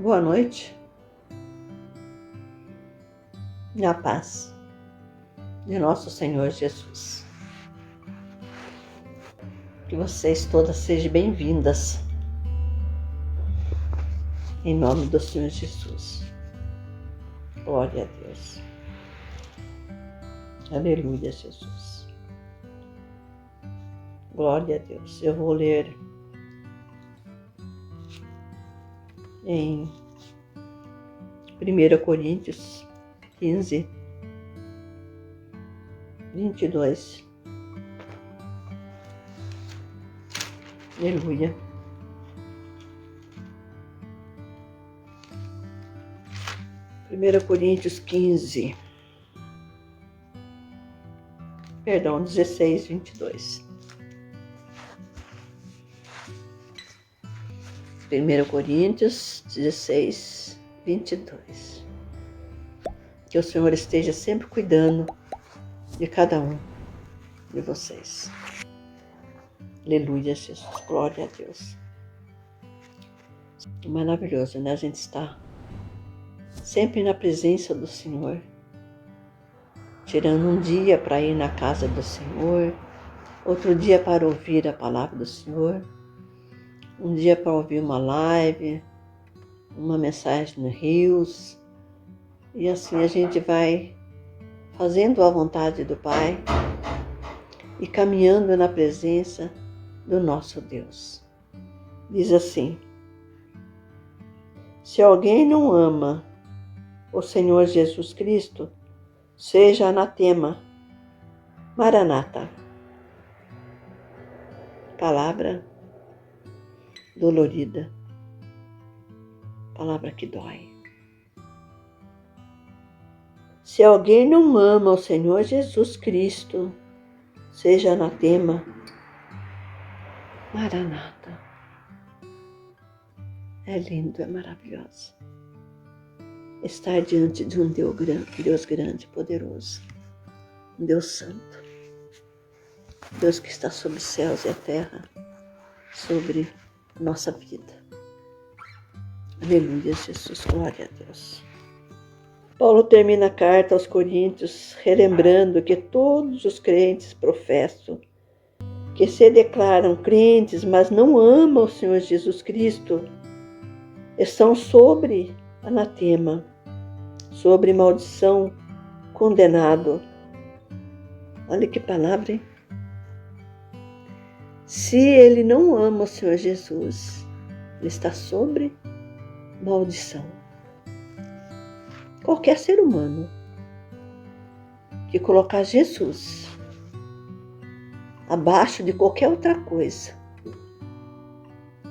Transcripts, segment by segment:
Boa noite, na paz de nosso Senhor Jesus. Que vocês todas sejam bem-vindas, em nome do Senhor Jesus. Glória a Deus. Aleluia, Jesus. Glória a Deus. Eu vou ler em 1 Coríntios 15, 22. Aleluia. Primeira Coríntios 15, 16, 22. 1 Coríntios 16, 22. Que o Senhor esteja sempre cuidando de cada um de vocês. Aleluia, Jesus. Glória a Deus. Maravilhoso, né? A gente está sempre na presença do Senhor, tirando um dia para ir na casa do Senhor, outro dia para ouvir a palavra do Senhor, um dia para ouvir uma live, uma mensagem no Rios, e assim a gente vai fazendo a vontade do Pai e caminhando na presença do nosso Deus. Diz assim: se alguém não ama o Senhor Jesus Cristo, seja anatema. Maranata. Palavra dolorida, palavra que dói. Se alguém não ama o Senhor Jesus Cristo, seja anatema. Maranata. É lindo, é maravilhoso estar diante de um Deus grande, poderoso, um Deus santo, Deus que está sobre os céus e a terra, sobre nossa vida. Aleluia, Jesus, glória a Deus. Paulo termina a carta aos Coríntios relembrando que todos os crentes professam que se declaram crentes, mas não amam o Senhor Jesus Cristo, estão sobre anatema, sobre maldição, condenado. Olha que palavra, hein? Se ele não ama o Senhor Jesus, ele está sobre maldição. Qualquer ser humano que colocar Jesus abaixo de qualquer outra coisa,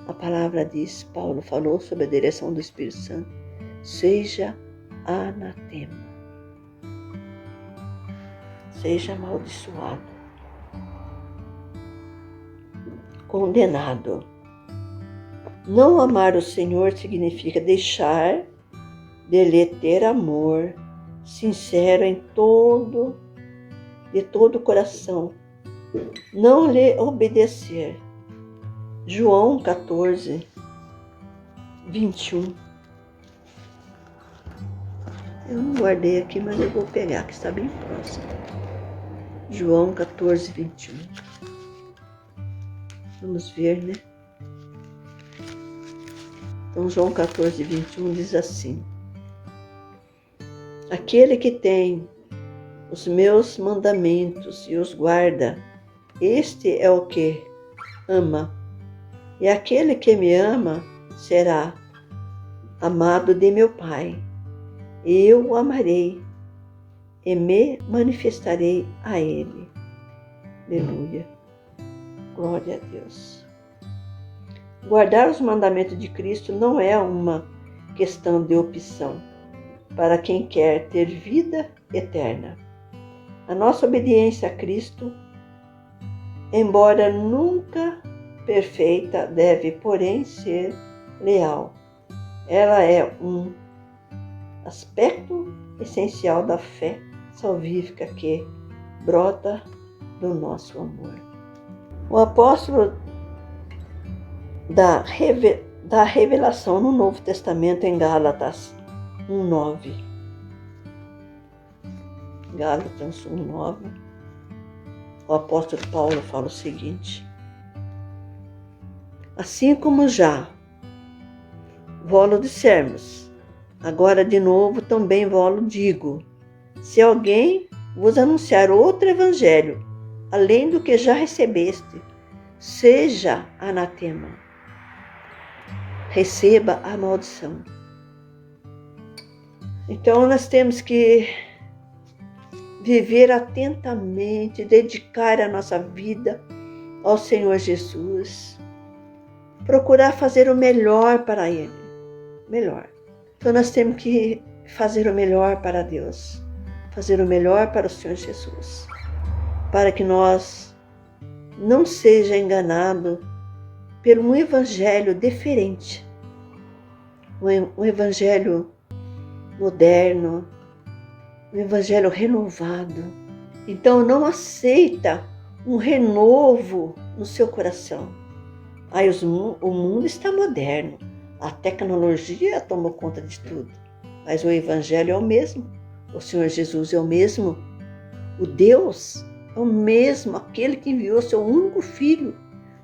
a palavra diz, Paulo falou sobre a direção do Espírito Santo, seja anatema, seja amaldiçoado, condenado. Não amar o Senhor significa deixar de lhe ter amor sincero de todo o coração, não lhe obedecer. João 14, 21. Eu não guardei aqui, mas eu vou pegar, que está bem próximo. João 14, 21. Vamos ver, né? Então, João 14, 21 diz assim: aquele que tem os meus mandamentos e os guarda, este é o que ama. E aquele que me ama será amado de meu Pai. E eu o amarei e me manifestarei a ele. Aleluia. Glória a Deus. Guardar os mandamentos de Cristo não é uma questão de opção para quem quer ter vida eterna. A nossa obediência a Cristo, embora nunca perfeita, deve, porém, ser leal. Ela é um aspecto essencial da fé salvífica que brota do nosso amor. O apóstolo da está a revelação no Novo Testamento em Gálatas 1:9. Gálatas 1:9. O apóstolo Paulo fala o seguinte: assim como já vós dissermos, agora de novo também vós digo, se alguém vos anunciar outro evangelho, além do que já recebeste, seja anatema. Receba a maldição. Então nós temos que viver atentamente, dedicar a nossa vida ao Senhor Jesus, procurar fazer o melhor para Ele, melhor. Então nós temos que fazer o melhor para Deus, fazer o melhor para o Senhor Jesus, para que nós não seja enganado por um evangelho diferente, um evangelho moderno, um evangelho renovado. Então não aceita um renovo no seu coração. O mundo está moderno, a tecnologia tomou conta de tudo, mas o evangelho é o mesmo, o Senhor Jesus é o mesmo, o Deus é o mesmo, aquele que enviou seu único filho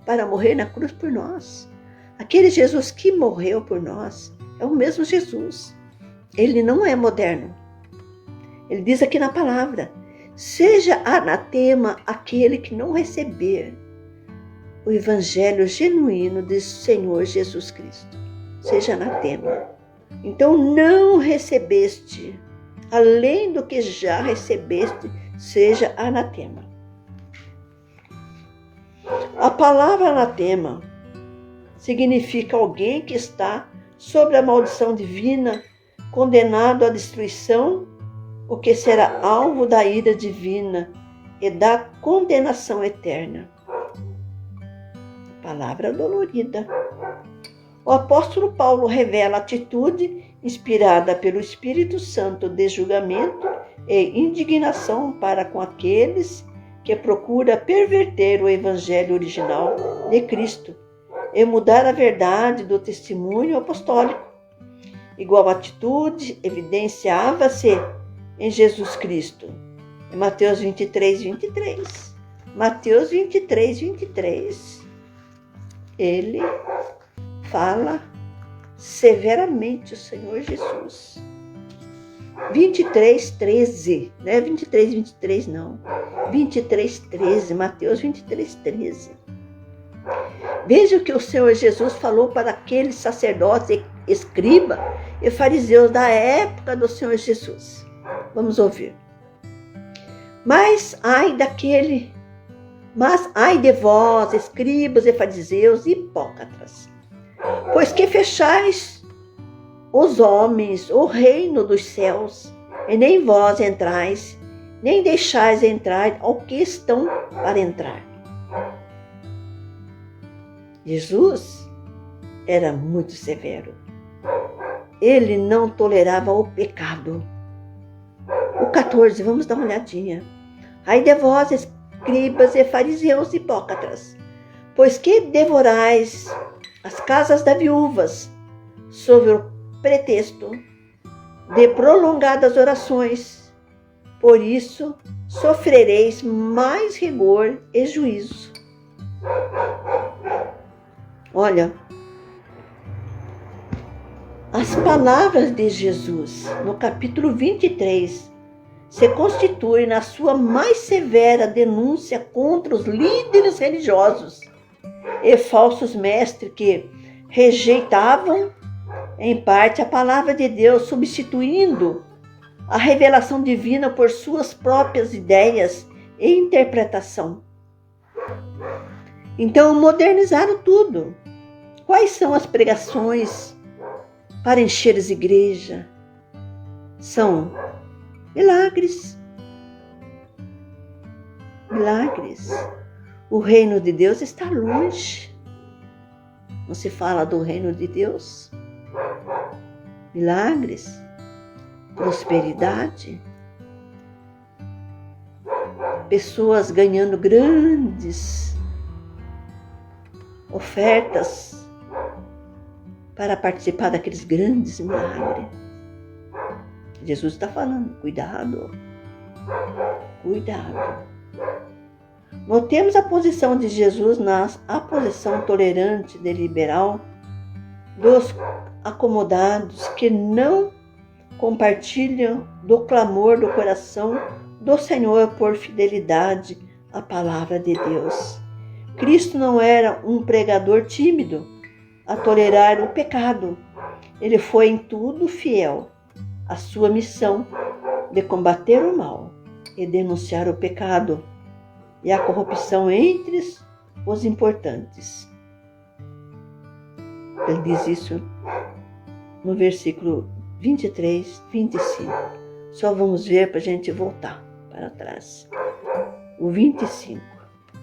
para morrer na cruz por nós. Aquele Jesus que morreu por nós é o mesmo Jesus. Ele não é moderno. Ele diz aqui na palavra: seja anatema aquele que não receber o evangelho genuíno do Senhor Jesus Cristo. Seja anatema. Então não recebeste, além do que já recebeste, seja anatema. A palavra anatema significa alguém que está sob a maldição divina, condenado à destruição, o que será alvo da ira divina e da condenação eterna. Palavra dolorida. O apóstolo Paulo revela a atitude inspirada pelo Espírito Santo de julgamento e indignação para com aqueles que procuram perverter o evangelho original de Cristo e mudar a verdade do testemunho apostólico. Igual atitude evidenciava-se em Jesus Cristo. Em Mateus 23:23. Mateus 23:23. Ele fala severamente o Senhor Jesus. 23:13, não é 23:23 não. 23:13, Mateus 23:13. Veja o que o Senhor Jesus falou para aqueles sacerdotes, escriba e fariseus da época do Senhor Jesus. Vamos ouvir. Mas ai de vós, escribas e fariseus hipócritas, pois que fechais os homens o reino dos céus, e nem vós entrais, nem deixais entrar ao que estão para entrar. Jesus era muito severo. Ele não tolerava o pecado. O 14, vamos dar uma olhadinha. Ai de vós, escribas e fariseus hipócritas, pois que devorais as casas das viúvas, sob o pretexto de prolongadas orações. Por isso, sofrereis mais rigor e juízo. Olha, as palavras de Jesus no capítulo 23 se constituem na sua mais severa denúncia contra os líderes religiosos e falsos mestres que rejeitavam, em parte, a palavra de Deus, substituindo a revelação divina por suas próprias ideias e interpretação. Então, modernizaram tudo. Quais são as pregações para encher as igrejas? São milagres. Milagres. O reino de Deus está longe. Não se fala do reino de Deus. Milagres. Prosperidade. Pessoas ganhando grandes ofertas para participar daqueles grandes milagres. Jesus está falando, cuidado, cuidado. Notemos a posição de Jesus a posição tolerante e liberal dos acomodados que não compartilham do clamor do coração do Senhor por fidelidade à palavra de Deus. Cristo não era um pregador tímido a tolerar o pecado. Ele foi em tudo fiel à sua missão de combater o mal e denunciar o pecado e a corrupção entre os importantes. Ele diz isso no versículo 23, 25. Só vamos ver para a gente voltar para trás. O 25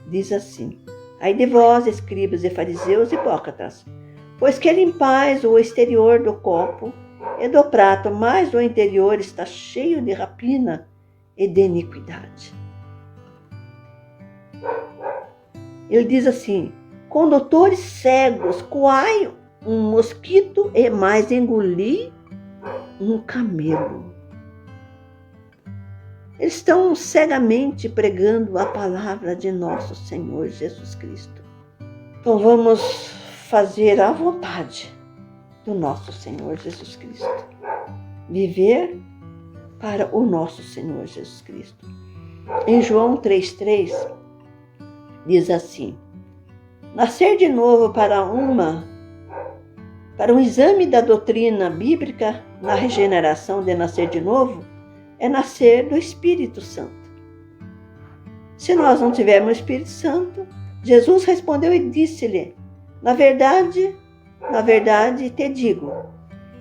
diz assim: ai de vós, escribas e fariseus hipócritas, pois que limpais o exterior do copo e do prato, mas o interior está cheio de rapina e de iniquidade. Ele diz assim: condutores cegos, coai um mosquito e mais engoli um camelo. Eles estão cegamente pregando a palavra de nosso Senhor Jesus Cristo. Então vamos fazer a vontade do nosso Senhor Jesus Cristo. Viver para o nosso Senhor Jesus Cristo. Em João 3,3 diz assim: nascer de novo para um exame da doutrina bíblica na regeneração de nascer de novo é nascer do Espírito Santo. Se nós não tivermos o Espírito Santo, Jesus respondeu e disse-lhe: na verdade te digo,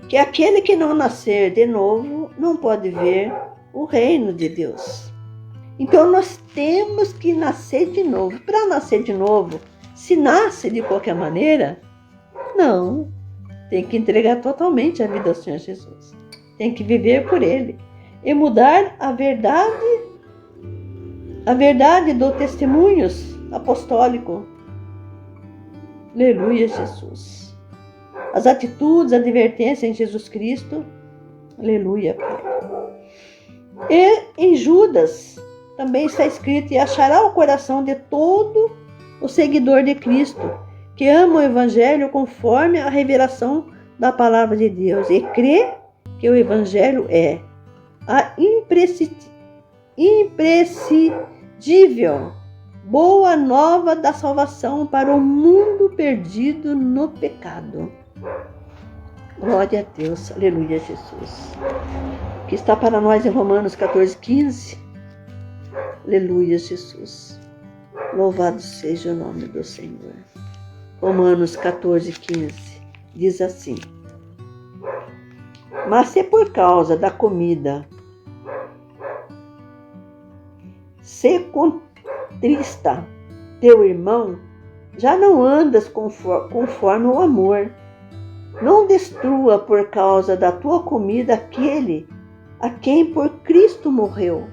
que aquele que não nascer de novo não pode ver o reino de Deus. Então nós temos que nascer de novo. Para nascer de novo, se nasce de qualquer maneira, não. Tem que entregar totalmente a vida ao Senhor Jesus. Tem que viver por Ele. E mudar a verdade do testemunhos apostólico. Aleluia, Jesus. As atitudes, a advertência em Jesus Cristo. Aleluia, Pai. E em Judas também está escrito: e achará o coração de todo o seguidor de Cristo, que ama o Evangelho conforme a revelação da palavra de Deus e crê que o Evangelho é a imprescindível boa nova da salvação para o mundo perdido no pecado. Glória a Deus, aleluia, Jesus. Que está para nós em Romanos 14:15. Aleluia, Jesus. Louvado seja o nome do Senhor. Romanos 14:15 diz assim: mas se por causa da comida se contrista teu irmão, já não andas conforme o amor. Não destrua por causa da tua comida aquele a quem por Cristo morreu.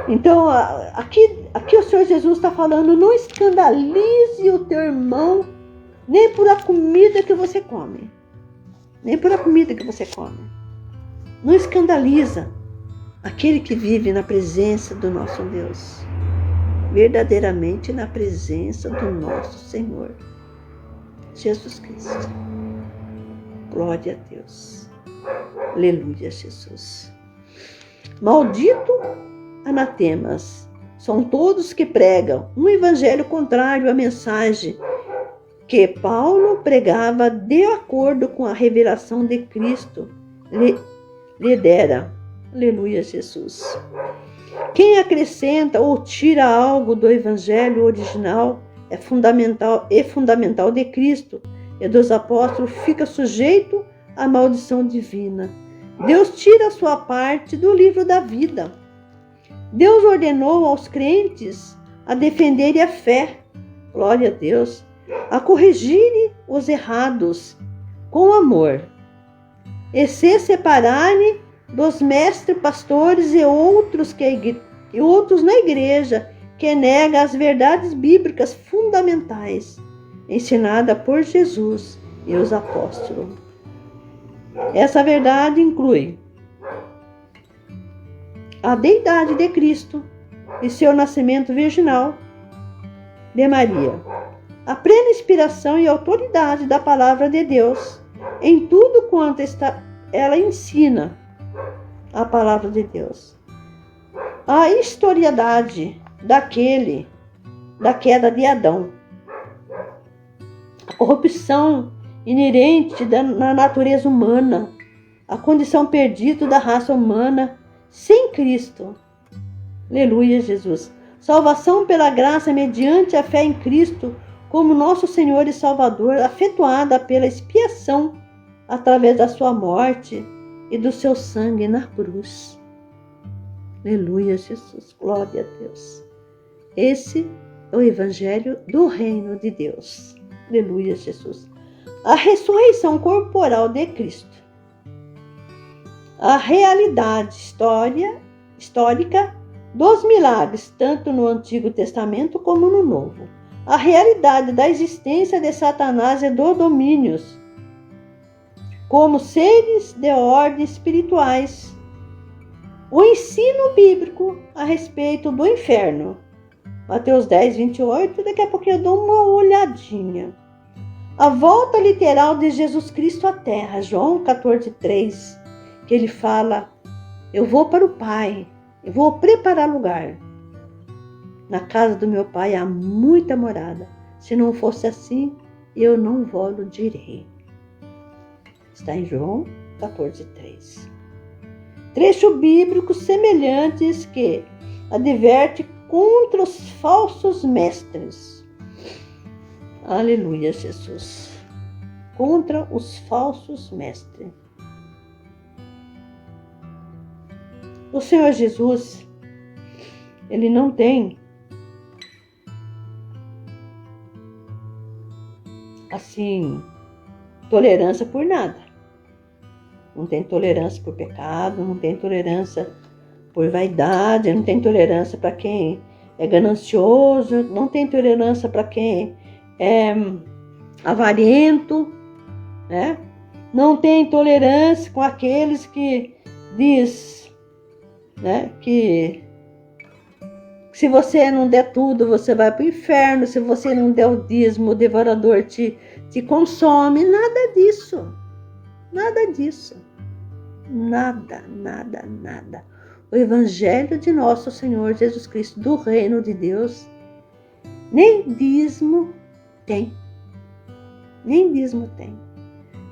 Então, aqui o Senhor Jesus está falando: não escandalize o teu irmão nem por a comida que você come. Nem por a comida que você come. Não escandaliza aquele que vive na presença do nosso Deus. Verdadeiramente na presença do nosso Senhor Jesus Cristo. Glória a Deus. Aleluia, Jesus. Maldito anatemas são todos que pregam um evangelho contrário à mensagem que Paulo pregava de acordo com a revelação de Cristo lhe dera. Aleluia, Jesus. Quem acrescenta ou tira algo do evangelho original é fundamental de Cristo e dos apóstolos fica sujeito à maldição divina. Deus tira a sua parte do livro da vida. Deus ordenou aos crentes a defenderem a fé, glória a Deus, a corrigirem os errados com amor e se separarem dos mestres, pastores e outros na igreja que negam as verdades bíblicas fundamentais ensinadas por Jesus e os apóstolos. Essa verdade inclui a deidade de Cristo e seu nascimento virginal de Maria, a plena inspiração e autoridade da palavra de Deus em tudo quanto ela ensina a palavra de Deus, a historicidade da queda de Adão, a corrupção inerente na natureza humana, a condição perdida da raça humana sem Cristo. Aleluia, Jesus. Salvação pela graça mediante a fé em Cristo como nosso Senhor e Salvador, afetuada pela expiação através da sua morte e do seu sangue na cruz. Aleluia, Jesus. Glória a Deus. Esse é o Evangelho do Reino de Deus. Aleluia, Jesus. A ressurreição corporal de Cristo. A realidade histórica dos milagres, tanto no Antigo Testamento como no Novo. A realidade da existência de Satanás e dos domínios, como seres de ordem espirituais. O ensino bíblico a respeito do inferno. Mateus 10, 28, daqui a pouquinho eu dou uma olhadinha. A volta literal de Jesus Cristo à Terra, João 14, 3, que ele fala, eu vou para o Pai, eu vou preparar lugar. Na casa do meu Pai há muita morada. Se não fosse assim, eu não vou direi. Está em João 14, 3. Trecho bíblico semelhantes que adverte contra os falsos mestres. Aleluia, Jesus. Contra os falsos mestres. O Senhor Jesus, ele não tem assim tolerância por nada. Não tem tolerância por pecado, não tem tolerância por vaidade, não tem tolerância para quem é ganancioso, não tem tolerância para quem é avarento, né? Não tem tolerância com aqueles que diz, né, que se você não der tudo, você vai para o inferno, se você não der o dízimo, o devorador te consome. Nada disso. Nada disso. Nada, nada, nada. O Evangelho de nosso Senhor Jesus Cristo, do Reino de Deus, nem dízimo tem. Nem dízimo tem.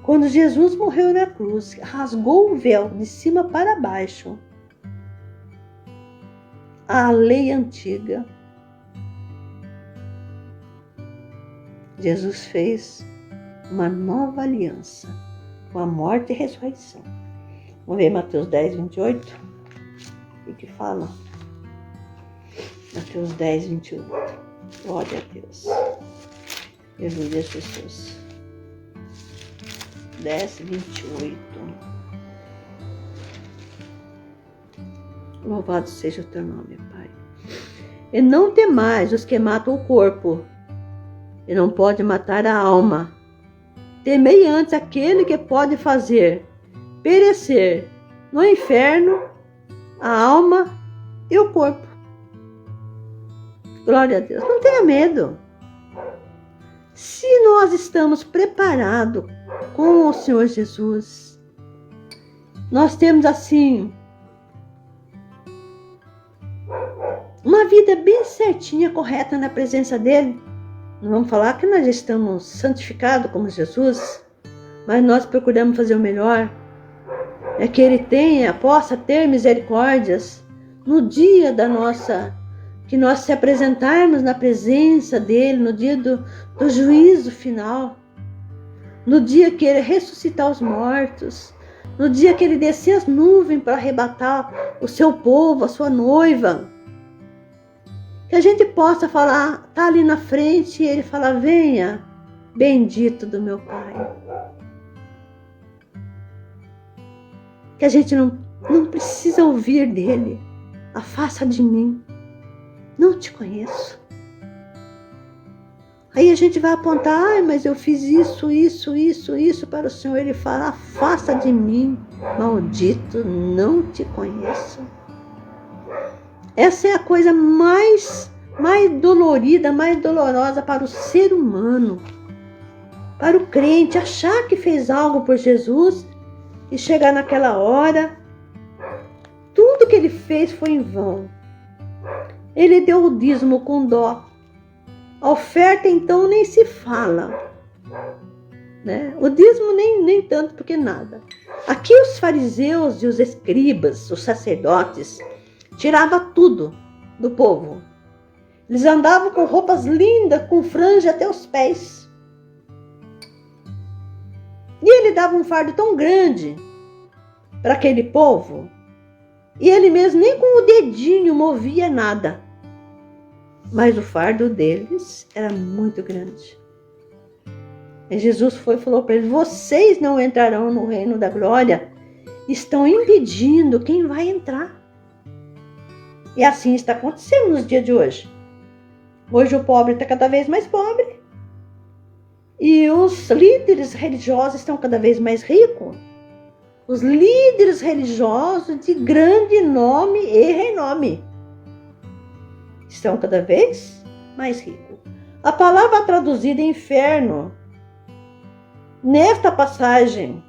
Quando Jesus morreu na cruz, rasgou o véu de cima para baixo, a lei antiga, Jesus fez uma nova aliança com a morte e ressurreição. Vamos ver Mateus 10, 28. O que fala? Mateus 10, 28. Glória a Deus. Aleluia, Jesus. 10, 28. Louvado seja o teu nome, Pai. E não temais os que matam o corpo, e não pode matar a alma. Temei antes aquele que pode fazer perecer no inferno a alma e o corpo. Glória a Deus. Não tenha medo. Se nós estamos preparados com o Senhor Jesus, nós temos assim uma vida bem certinha, correta na presença dele. Não vamos falar que nós estamos santificados como Jesus, mas nós procuramos fazer o melhor. É que ele possa ter misericórdias no dia que nós se apresentarmos na presença dele, no dia do juízo final, no dia que ele ressuscitar os mortos, no dia que ele descer as nuvens para arrebatar o seu povo, a sua noiva. Que a gente possa falar, tá ali na frente, e ele fala, venha, bendito do meu Pai. Que a gente não precisa ouvir dele, afasta de mim, não te conheço. Aí a gente vai apontar, mas eu fiz isso para o Senhor. Ele fala, afasta de mim, maldito, não te conheço. Essa é a coisa mais dolorida, mais dolorosa para o ser humano, para o crente, achar que fez algo por Jesus e chegar naquela hora, tudo que ele fez foi em vão. Ele deu o dízimo com dó. A oferta, então, nem se fala. Né? O dízimo nem tanto, porque nada. Aqui os fariseus e os escribas, os sacerdotes, tiravam tudo do povo. Eles andavam com roupas lindas, com franja até os pés. E ele dava um fardo tão grande para aquele povo, e ele mesmo nem com o dedinho movia nada. Mas o fardo deles era muito grande. E Jesus falou para eles, vocês não entrarão no reino da glória, estão impedindo quem vai entrar. E assim está acontecendo nos dias de hoje. Hoje o pobre está cada vez mais pobre. E os líderes religiosos estão cada vez mais ricos. Os líderes religiosos de grande nome e renome estão cada vez mais ricos. A palavra traduzida inferno, nesta passagem,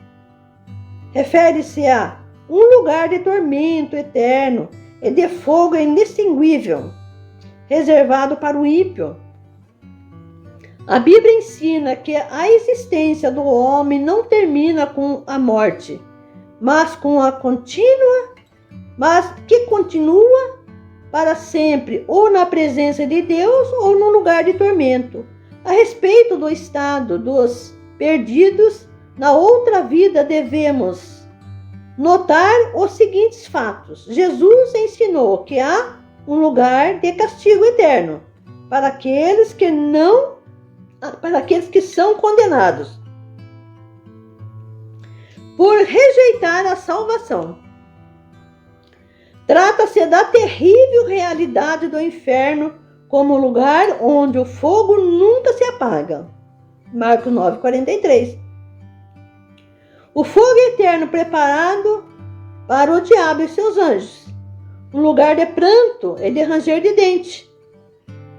refere-se a um lugar de tormento eterno e de fogo inextinguível, reservado para o ímpio. A Bíblia ensina que a existência do homem não termina com a morte, mas que continua para sempre, ou na presença de Deus, ou no lugar de tormento. A respeito do estado dos perdidos, na outra vida devemos notar os seguintes fatos. Jesus ensinou que há um lugar de castigo eterno para aqueles que são condenados por rejeitar a salvação. Trata-se da terrível realidade do inferno como lugar onde o fogo nunca se apaga. Marcos 9:43. O fogo eterno preparado para o diabo e seus anjos. Um lugar de pranto e de ranger de dente.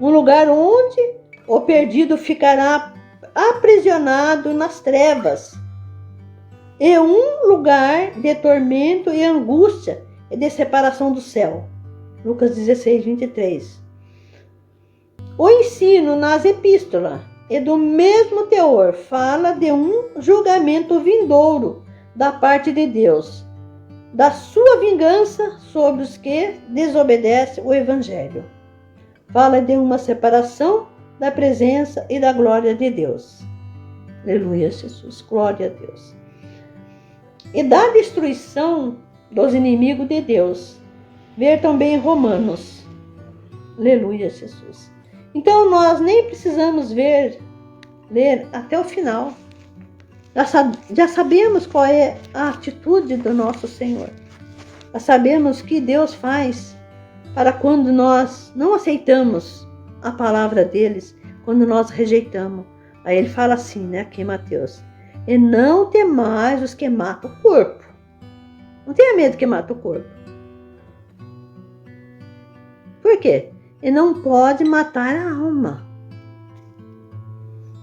Um lugar onde o perdido ficará aprisionado nas trevas. E um lugar de tormento e angústia e de separação do céu. Lucas 16:23. O ensino nas epístolas e do mesmo teor fala de um julgamento vindouro da parte de Deus, da sua vingança sobre os que desobedecem o evangelho. Fala de uma separação da presença e da glória de Deus. Aleluia, Jesus, glória a Deus. E da destruição dos inimigos de Deus. Ver também Romanos. Aleluia, Jesus. Então nós nem precisamos ler até o final. Já sabemos qual é a atitude do nosso Senhor. Já sabemos o que Deus faz para quando nós não aceitamos a palavra deles, quando nós rejeitamos. Aí ele fala assim, aqui em Mateus. E não temais os que matam o corpo. Não tenha medo que mata o corpo. Por quê? E não pode matar a alma.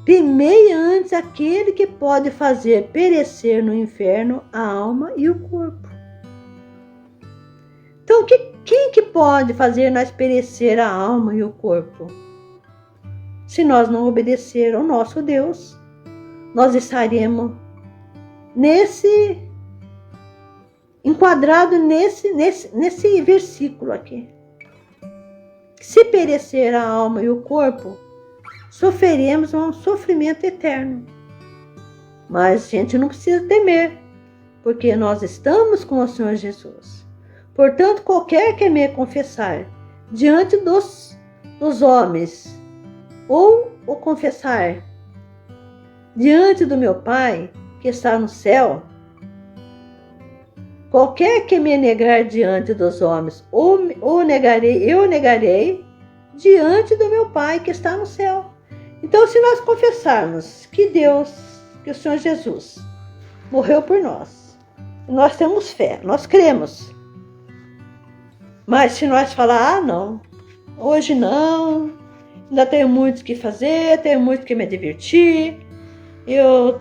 Temei antes aquele que pode fazer perecer no inferno a alma e o corpo. Então, quem que pode fazer nós perecer a alma e o corpo? Se nós não obedecer ao nosso Deus, nós estaremos enquadrado nesse versículo aqui. Se perecer a alma e o corpo, sofreremos um sofrimento eterno. Mas a gente não precisa temer, porque nós estamos com o Senhor Jesus. Portanto, qualquer que me confessar diante dos homens, ou o confessar diante do meu Pai, que está no céu, qualquer que me negar diante dos homens, eu negarei diante do meu Pai que está no céu. Então, se nós confessarmos que Deus, que o Senhor Jesus morreu por nós, nós temos fé, nós cremos. Mas se nós falar, não, hoje não, ainda tenho muito o que fazer, tenho muito que me divertir, eu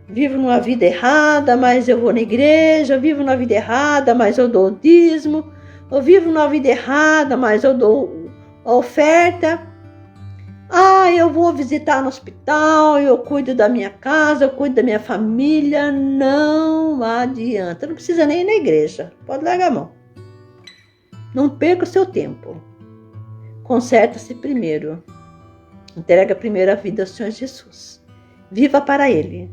vivo numa vida errada, mas eu vou na igreja, eu vivo numa vida errada, mas eu dou o dízimo, eu vivo numa vida errada, mas eu dou a oferta. Eu vou visitar no hospital, eu cuido da minha casa, eu cuido da minha família. Não adianta, não precisa nem ir na igreja, pode largar a mão. Não perca o seu tempo. Conserta-se primeiro. Entrega primeiro a vida ao Senhor Jesus. Viva para Ele.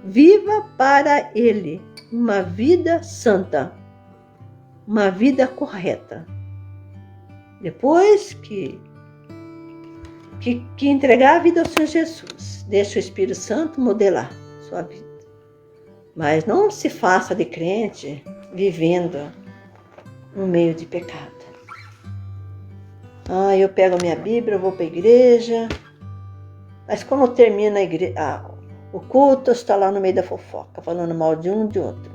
Viva para Ele uma vida santa, uma vida correta. Depois que entregar a vida ao Senhor Jesus, deixa o Espírito Santo modelar sua vida. Mas não se faça de crente vivendo no meio de pecado. Eu pego a minha Bíblia, eu vou para a igreja, mas quando termina o culto, está lá no meio da fofoca, falando mal de um de outro.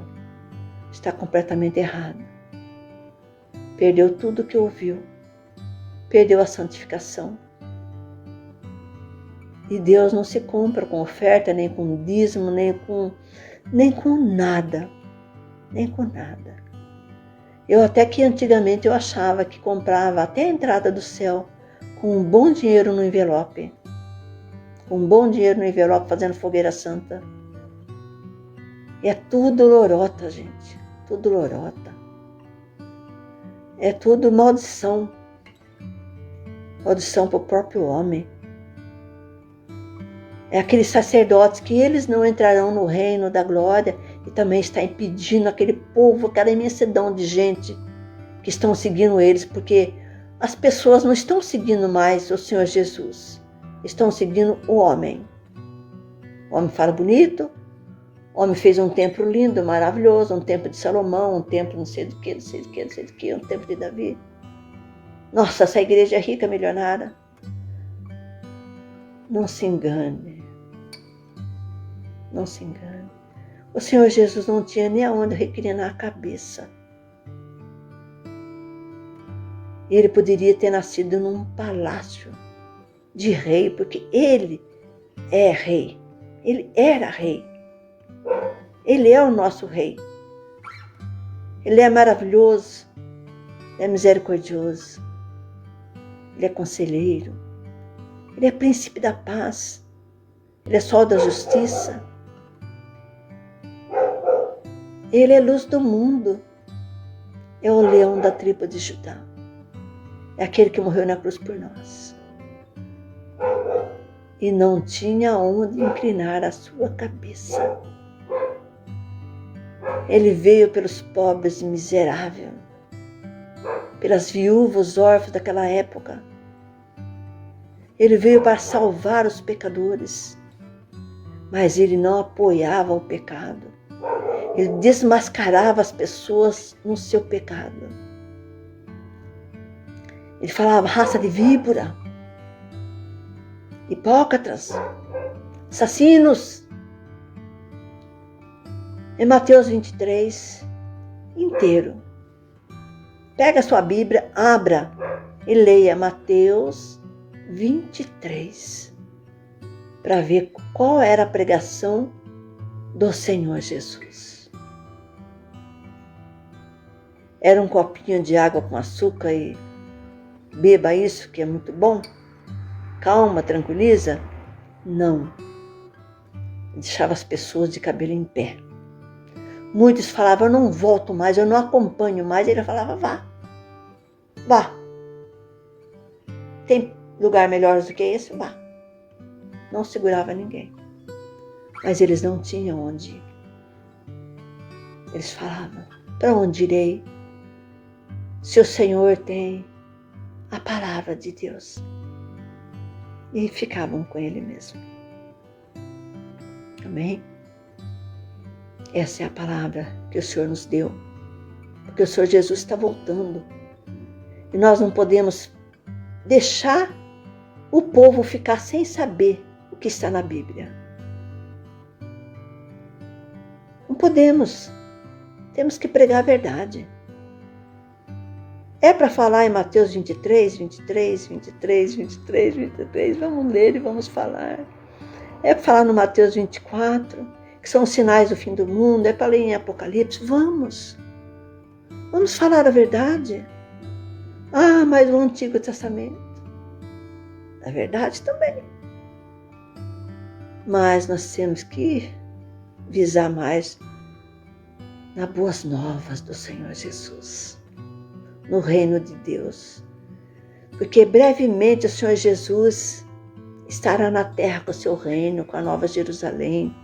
Está completamente errado. Perdeu tudo que ouviu. Perdeu a santificação. E Deus não se compra com oferta, nem com dízimo, nem com nada. Nem com nada. Até que antigamente eu achava que comprava até a entrada do céu com um bom dinheiro no envelope. Com um bom dinheiro no envelope fazendo fogueira santa. E é tudo lorota, gente. Tudo lorota. É tudo maldição. Maldição para o próprio homem. É aqueles sacerdotes que eles não entrarão no reino da glória e também está impedindo aquele povo, aquela imensidão de gente que estão seguindo eles, porque as pessoas não estão seguindo mais o Senhor Jesus, estão seguindo o homem. O homem fala bonito, o homem fez um templo lindo, maravilhoso, um templo de Salomão, um templo não sei do que, não sei do que, não sei do que, um templo de Davi. Nossa, essa igreja é rica, milionária. Não se engane. Não se engane. O Senhor Jesus não tinha nem aonde reclinar a cabeça. Ele poderia ter nascido num palácio de rei, porque ele é rei. Ele era rei. Ele é o nosso rei. Ele é maravilhoso. Ele é misericordioso. Ele é conselheiro. Ele é príncipe da paz. Ele é sol da justiça. Ele é luz do mundo. É o leão da tribo de Judá. É aquele que morreu na cruz por nós. E não tinha onde inclinar a sua cabeça. Ele veio pelos pobres e miseráveis, pelas viúvas, órfãos daquela época. Ele veio para salvar os pecadores, mas ele não apoiava o pecado. Ele desmascarava as pessoas no seu pecado. Ele falava, raça de víbora, hipócratas, assassinos. Em Mateus 23, inteiro. Pega a sua Bíblia, abra e leia Mateus 23, para ver qual era a pregação do Senhor Jesus. Era um copinho de água com açúcar e beba isso que é muito bom? Calma, tranquiliza? Não. Deixava as pessoas de cabelo em pé. Muitos falavam, eu não volto mais, eu não acompanho mais. Ele falava, vá. Vá. Tem lugar melhor do que esse? Vá. Não segurava ninguém. Mas eles não tinham onde ir. Eles falavam, para onde irei? Se o Senhor tem a palavra de Deus. E ficavam com ele mesmo. Amém? Essa é a palavra que o Senhor nos deu. Porque o Senhor Jesus está voltando. E nós não podemos deixar o povo ficar sem saber o que está na Bíblia. Não podemos. Temos que pregar a verdade. É para falar em Mateus 23, 23, 23, 23, 23. Vamos ler e vamos falar. É para falar no Mateus 24, que são os sinais do fim do mundo. É para ler em Apocalipse. Vamos. Vamos falar a verdade. Ah, mas o Antigo Testamento. A verdade também. Mas nós temos que visar mais nas boas novas do Senhor Jesus, no reino de Deus. Porque brevemente o Senhor Jesus estará na terra com o seu reino, com a Nova Jerusalém.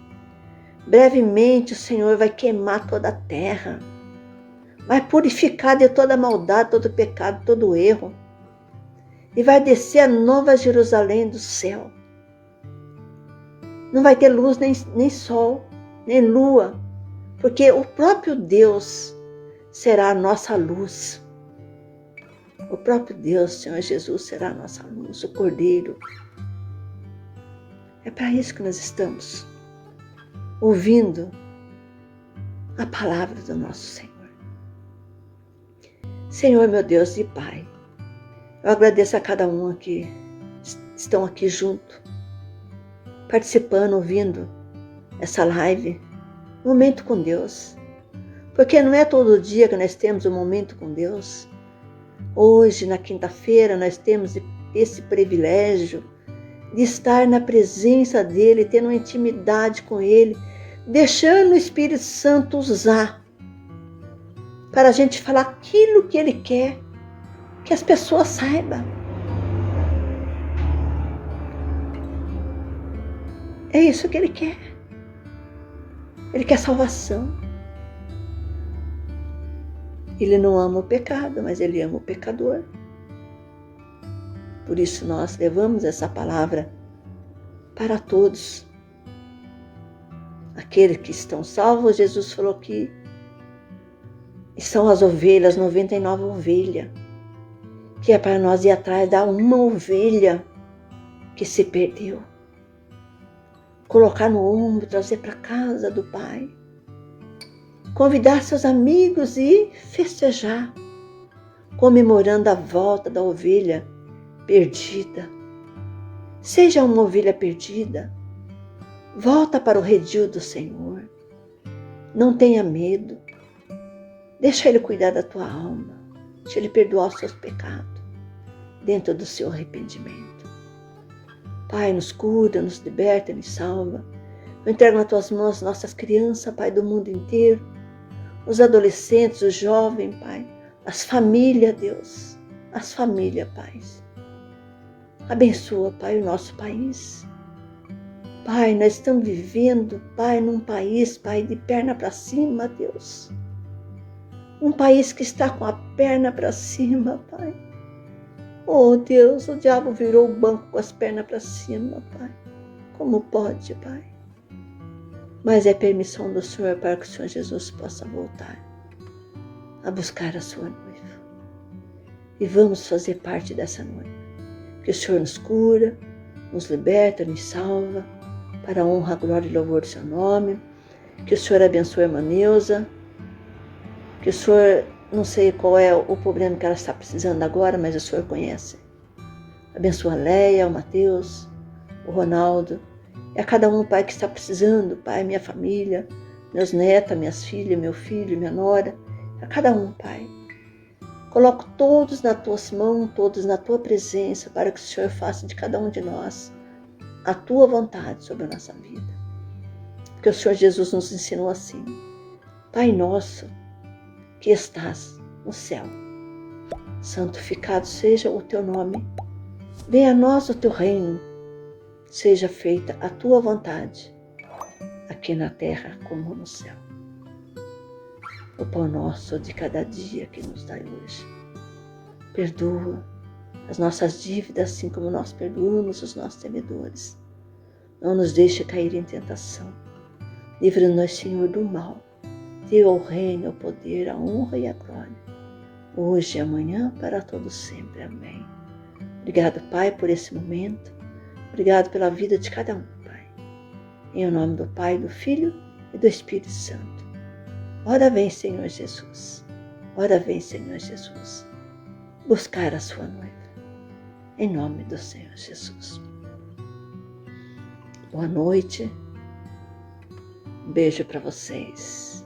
Brevemente o Senhor vai queimar toda a terra, vai purificar de toda maldade, todo pecado, todo erro. E vai descer a Nova Jerusalém do céu. Não vai ter luz, nem sol, nem lua, porque o próprio Deus será a nossa luz. O próprio Deus, Senhor Jesus, será a nossa luz, o Cordeiro. É para isso que nós estamos ouvindo a palavra do nosso Senhor. Senhor, meu Deus e Pai, eu agradeço a cada um que estão aqui junto, participando, ouvindo essa live, momento com Deus. Porque não é todo dia que nós temos um momento com Deus. Hoje, na quinta-feira, nós temos esse privilégio de estar na presença dEle, tendo uma intimidade com Ele, deixando o Espírito Santo usar para a gente falar aquilo que Ele quer que as pessoas saibam. É isso que Ele quer. Ele quer salvação. Ele não ama o pecado, mas Ele ama o pecador. Por isso nós levamos essa palavra para todos. Aqueles que estão salvos, Jesus falou que são as ovelhas, 99 ovelhas, que é para nós ir atrás da uma ovelha que se perdeu. Colocar no ombro, trazer para casa do Pai. Convidar seus amigos e festejar, comemorando a volta da ovelha perdida. Seja uma ovelha perdida, volta para o redil do Senhor. Não tenha medo. Deixa Ele cuidar da tua alma. Deixa Ele perdoar os seus pecados dentro do seu arrependimento. Pai, nos cura, nos liberta, nos salva. Eu entrego nas tuas mãos nossas crianças, Pai, do mundo inteiro. Os adolescentes, os jovens, Pai. As famílias, Deus. As famílias, Pai. Abençoa, Pai, o nosso país. Pai, nós estamos vivendo, Pai, num país, Pai, de perna para cima, Deus. Um país que está com a perna para cima, Pai. Oh, Deus, o diabo virou o banco com as pernas para cima, Pai. Como pode, Pai? Mas é permissão do Senhor para que o Senhor Jesus possa voltar a buscar a sua noiva. E vamos fazer parte dessa noiva. Que o Senhor nos cura, nos liberta, nos salva, para a honra, glória e louvor do seu nome. Que o Senhor abençoe a irmã Neuza. Que o Senhor, não sei qual é o problema que ela está precisando agora, mas o Senhor conhece. Abençoa a Leia, o Mateus, o Ronaldo. E a cada um, Pai, que está precisando, Pai, minha família, meus netos, minhas filhas, meu filho, minha nora. A cada um, Pai. Coloco todos nas tuas mãos, todos na tua presença, para que o Senhor faça de cada um de nós a tua vontade sobre a nossa vida. Porque o Senhor Jesus nos ensinou assim. Pai nosso, que estás no céu, santificado seja o teu nome. Venha a nós o teu reino. Seja feita a tua vontade, aqui na terra como no céu. O pão nosso de cada dia que nos dai hoje. Perdoa as nossas dívidas, assim como nós perdoamos os nossos devedores. Não nos deixe cair em tentação. Livra-nos, Senhor, do mal. Teu o reino, o poder, a honra e a glória, hoje e amanhã, para todos sempre. Amém. Obrigado, Pai, por esse momento. Obrigado pela vida de cada um, Pai. Em nome do Pai, do Filho e do Espírito Santo. Ora vem, Senhor Jesus. Ora vem, Senhor Jesus. Buscar a sua noiva. Em nome do Senhor Jesus. Boa noite. Um beijo para vocês.